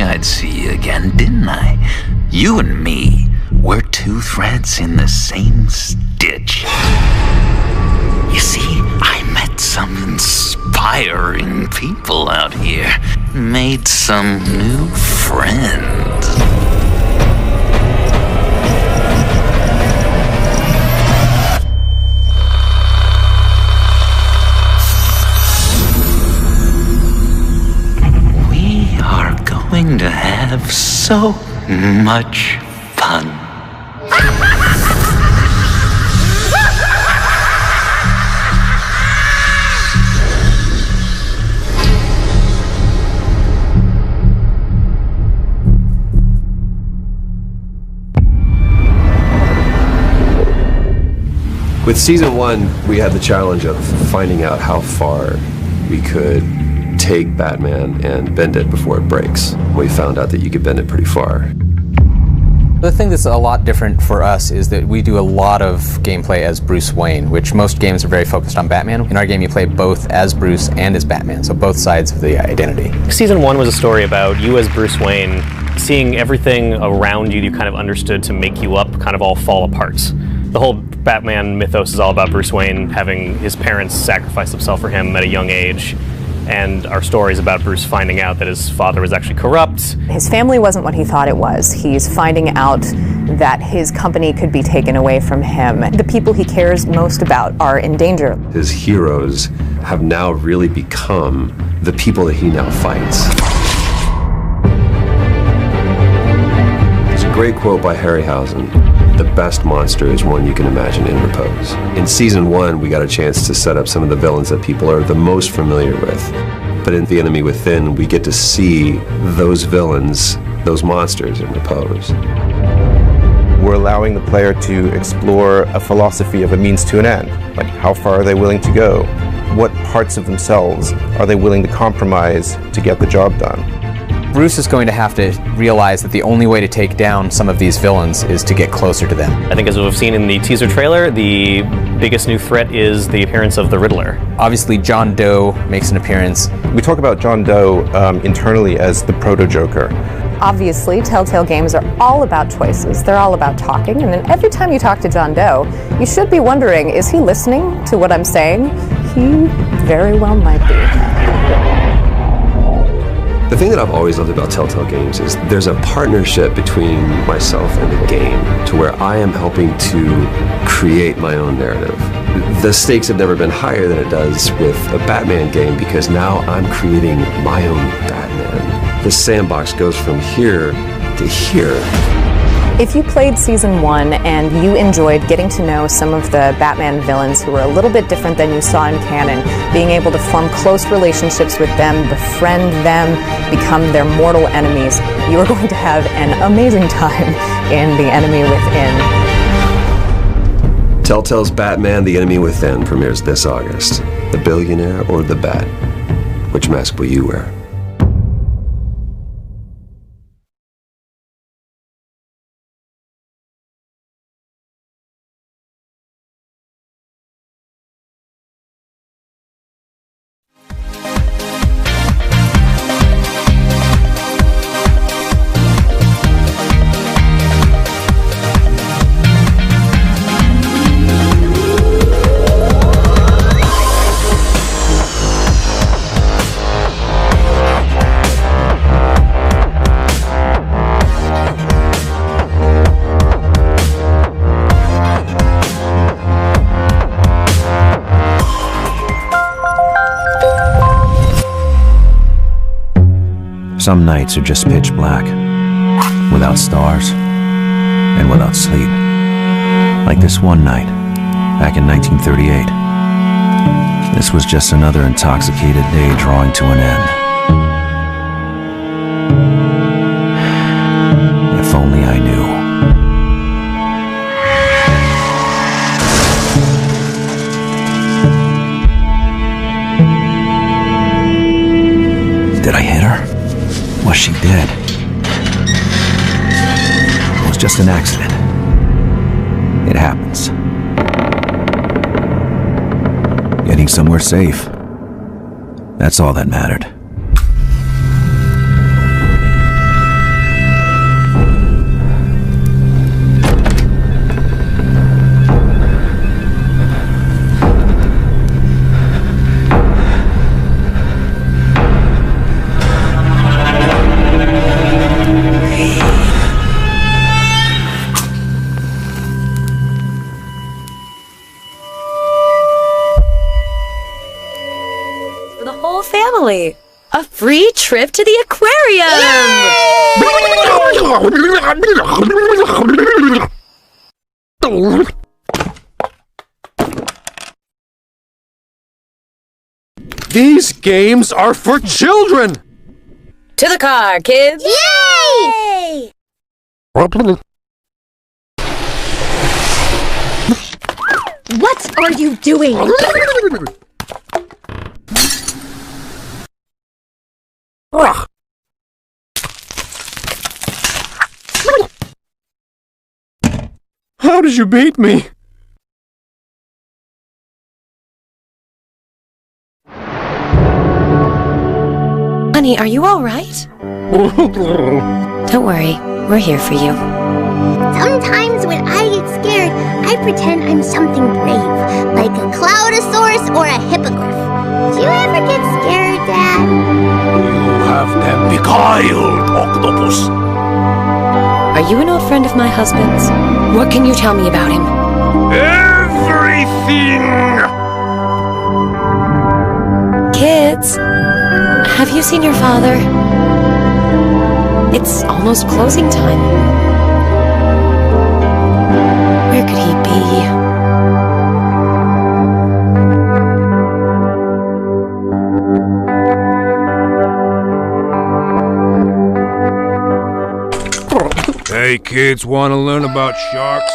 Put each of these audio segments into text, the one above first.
you I'd see you again, didn't I? You and me, we're two threads in the same stitch. You see, I met some inspiring people out here. Made some new friends. We are going to have so much fun. With season 1, we had the challenge of finding out how far we could take Batman and bend it before it breaks. We found out that you could bend it pretty far. The thing that's a lot different for us is that we do a lot of gameplay as Bruce Wayne, which most games are very focused on Batman. In our game, you play both as Bruce and as Batman, so both sides of the identity. Season 1 was a story about you as Bruce Wayne, seeing everything around you kind of understood to make you up kind of all fall apart. The whole Batman mythos is all about Bruce Wayne having his parents sacrifice themselves for him at a young age, and our story is about Bruce finding out that his father was actually corrupt. His family wasn't what he thought it was. He's finding out that his company could be taken away from him. The people he cares most about are in danger. His heroes have now really become the people that he now fights. There's a great quote by Harryhausen: "The best monster is one you can imagine in repose." In season 1, we got a chance to set up some of the villains that people are the most familiar with. But in The Enemy Within, we get to see those villains, those monsters in repose. We're allowing the player to explore a philosophy of a means to an end. Like, how far are they willing to go? What parts of themselves are they willing to compromise to get the job done? Bruce is going to have to realize that the only way to take down some of these villains is to get closer to them. I think as we've seen in the teaser trailer, the biggest new threat is the appearance of the Riddler. Obviously, John Doe makes an appearance. We talk about John Doe internally as the proto-Joker. Obviously, Telltale games are all about choices. They're all about talking, and then every time you talk to John Doe, you should be wondering, is he listening to what I'm saying? He very well might be. The thing that I've always loved about Telltale games is there's a partnership between myself and the game, to where I am helping to create my own narrative. The stakes have never been higher than it does with a Batman game, because now I'm creating my own Batman. The sandbox goes from here to here. If you played season 1 and you enjoyed getting to know some of the Batman villains who were a little bit different than you saw in canon, being able to form close relationships with them, befriend them, become their mortal enemies, you are going to have an amazing time in The Enemy Within. Telltale's Batman: The Enemy Within premieres this August. The billionaire or the bat? Which mask will you wear? Some nights are just pitch black, without stars, and without sleep. Like this one night, back in 1938. This was just another intoxicated day drawing to an end. If only I knew. Did I hit her? Was she dead? It was just an accident. It happens. Getting somewhere safe. That's all that mattered. whole family. A free trip to the aquarium! These games are for children! To the car, kids! Yay! What are you doing? How did you beat me? Honey, are you all right? Don't worry, we're here for you. Sometimes when I get scared, I pretend I'm something brave, like a cloudosaurus or a hippogriff. Do you ever get scared, Dad? You have them beguiled, octopus. Are you an old friend of my husband's? What can you tell me about him? Everything! Kids, have you seen your father? It's almost closing time. Where could he be? Hey kids, wanna learn about sharks?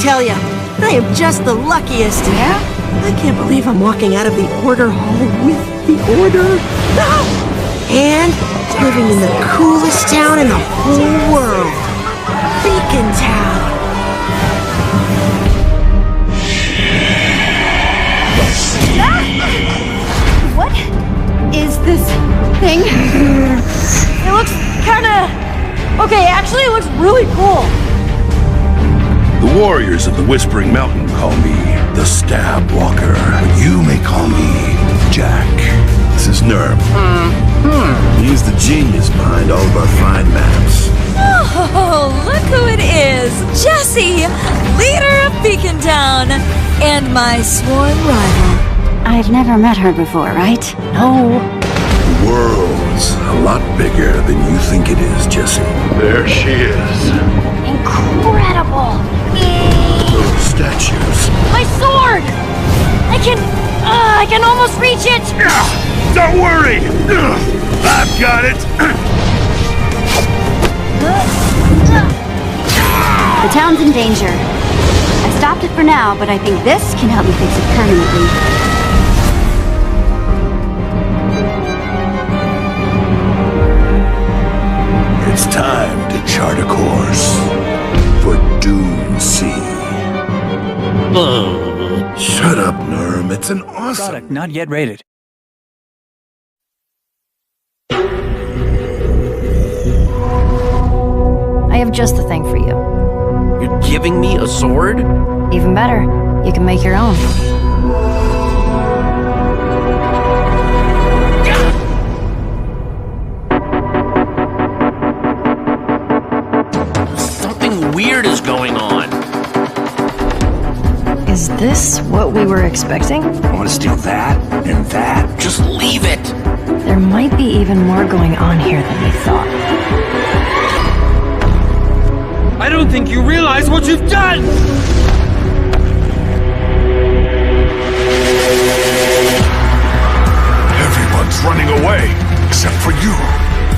Tell ya, I am just the luckiest. Yeah? I can't believe I'm walking out of the Order Hall with the Order. Ah! And living in the coolest town in the whole world. Beacon Town. What is this thing? It looks kinda... Okay, actually it looks really cool. The warriors of the Whispering Mountain call me the Stab Walker. But you may call me Jack. This is Nerm. He's the genius behind all of our fine maps. Oh, look who it is! Jesse, leader of Beacon Town, and my sworn rival. I've never met her before, right? No. The world's a lot bigger than you think it is, Jesse. There she is. Incredible! Those statues. My sword! I can almost reach it! Don't worry! I've got it! The town's in danger. I stopped it for now, but I think this can help me fix it permanently. It's time to chart a course for Dune Sea. Shut up, Nerm. It's an awesome... Product not yet rated. I have just the thing for you. You're giving me a sword? Even better, you can make your own. Something weird is going on. Is this what we were expecting? I want to steal that and that. Just leave it. There might be even more going on here than we thought. I don't think you realize what you've done! Everyone's running away, except for you.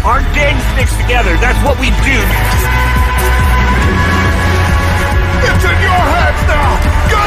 Our gang sticks together. That's what we do. It's in your hands now! Go!